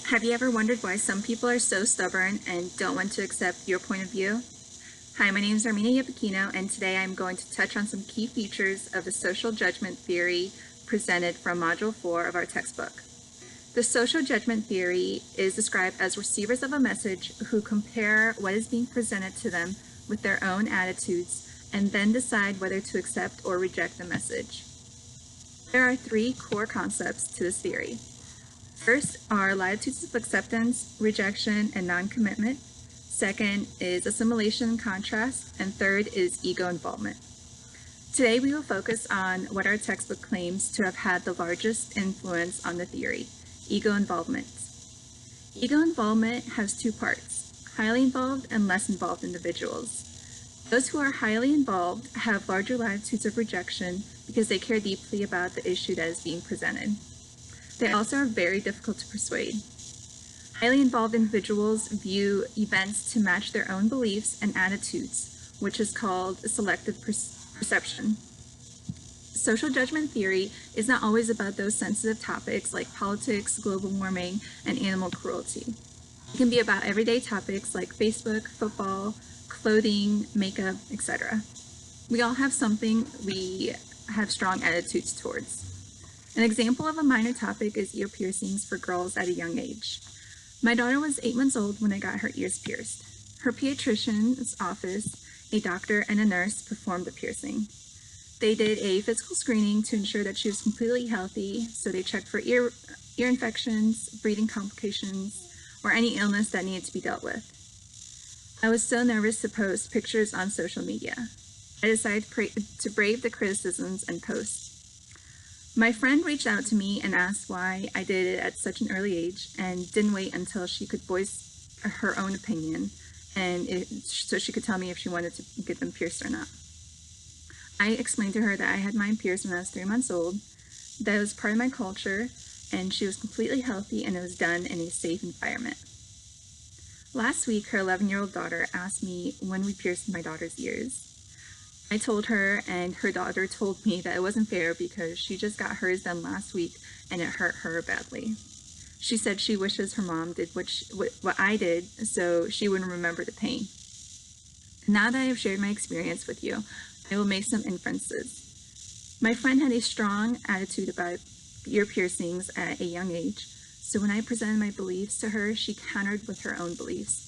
Have you ever wondered why some people are so stubborn and don't want to accept your point of view? Hi, my name is Armina Yapakino, and today I'm going to touch on some key features of the social judgment theory presented from Module 4 of our textbook. The social judgment theory is described as receivers of a message who compare what is being presented to them with their own attitudes and then decide whether to accept or reject the message. There are three core concepts to this theory. First are latitudes of acceptance, rejection, and non-commitment. Second is assimilation and contrast. And third is ego involvement. Today we will focus on what our textbook claims to have had the largest influence on the theory, ego involvement. Ego involvement has two parts, highly involved and less involved individuals. Those who are highly involved have larger latitudes of rejection because they care deeply about the issue that is being presented. They also are very difficult to persuade. Highly involved individuals view events to match their own beliefs and attitudes, which is called selective perception. Social judgment theory is not always about those sensitive topics like politics, global warming, and animal cruelty. It can be about everyday topics like Facebook, football, clothing, makeup, etc. We all have something we have strong attitudes towards. An example of a minor topic is ear piercings for girls at a young age. My daughter was 8 months old when I got her ears pierced. Her pediatrician's office, a doctor, and a nurse performed the piercing. They did a physical screening to ensure that she was completely healthy, so they checked for ear infections, breathing complications, or any illness that needed to be dealt with. I was so nervous to post pictures on social media. I decided to brave the criticisms and post. My friend reached out to me and asked why I did it at such an early age and didn't wait until she could voice her own opinion so she could tell me if she wanted to get them pierced or not. I explained to her that I had mine pierced when I was 3 months old, that it was part of my culture, and she was completely healthy and it was done in a safe environment. Last week, her 11-year-old daughter asked me when we pierced my daughter's ears. I told her, and her daughter told me that it wasn't fair because she just got hers done last week and it hurt her badly. She said she wishes her mom did what I did so she wouldn't remember the pain. Now that I have shared my experience with you, I will make some inferences. My friend had a strong attitude about ear piercings at a young age, so when I presented my beliefs to her, she countered with her own beliefs.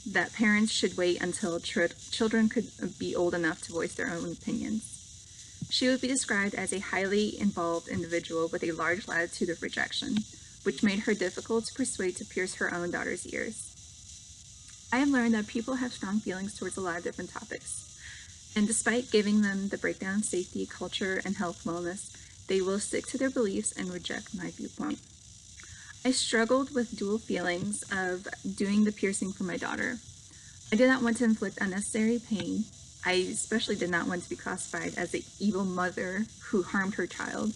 That parents should wait until children could be old enough to voice their own opinions. She would be described as a highly involved individual with a large latitude of rejection, which made her difficult to persuade to pierce her own daughter's ears. I have learned that people have strong feelings towards a lot of different topics, and despite giving them the breakdown of safety, culture, and health wellness, they will stick to their beliefs and reject my viewpoint. I struggled with dual feelings of doing the piercing for my daughter. I did not want to inflict unnecessary pain. I especially did not want to be classified as an evil mother who harmed her child,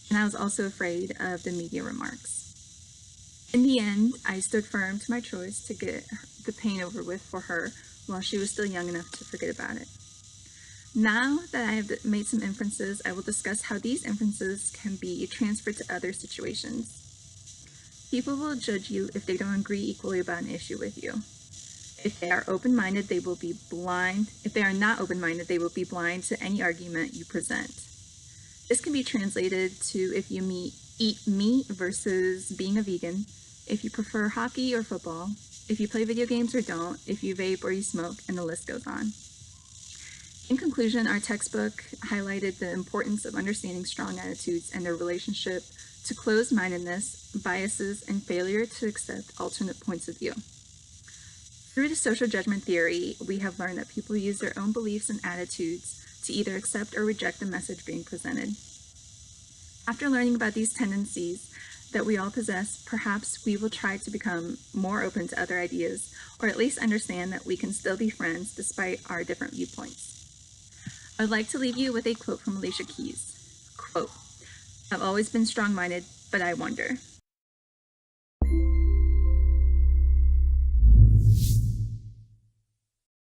and I was also afraid of the media remarks. In the end, I stood firm to my choice to get the pain over with for her while she was still young enough to forget about it. Now that I have made some inferences, I will discuss how these inferences can be transferred to other situations. People will judge you if they don't agree equally about an issue with you. If they are open-minded, they will be blind. If they are not open-minded, they will be blind to any argument you present. This can be translated to if you eat meat versus being a vegan, if you prefer hockey or football, if you play video games or don't, if you vape or you smoke, and the list goes on. In conclusion, our textbook highlighted the importance of understanding strong attitudes and their relationship to closed-mindedness, biases, and failure to accept alternate points of view. Through the social judgment theory, we have learned that people use their own beliefs and attitudes to either accept or reject the message being presented. After learning about these tendencies that we all possess, perhaps we will try to become more open to other ideas, or at least understand that we can still be friends despite our different viewpoints. I would like to leave you with a quote from Alicia Keys. Quote, "I've always been strong-minded, but I wonder."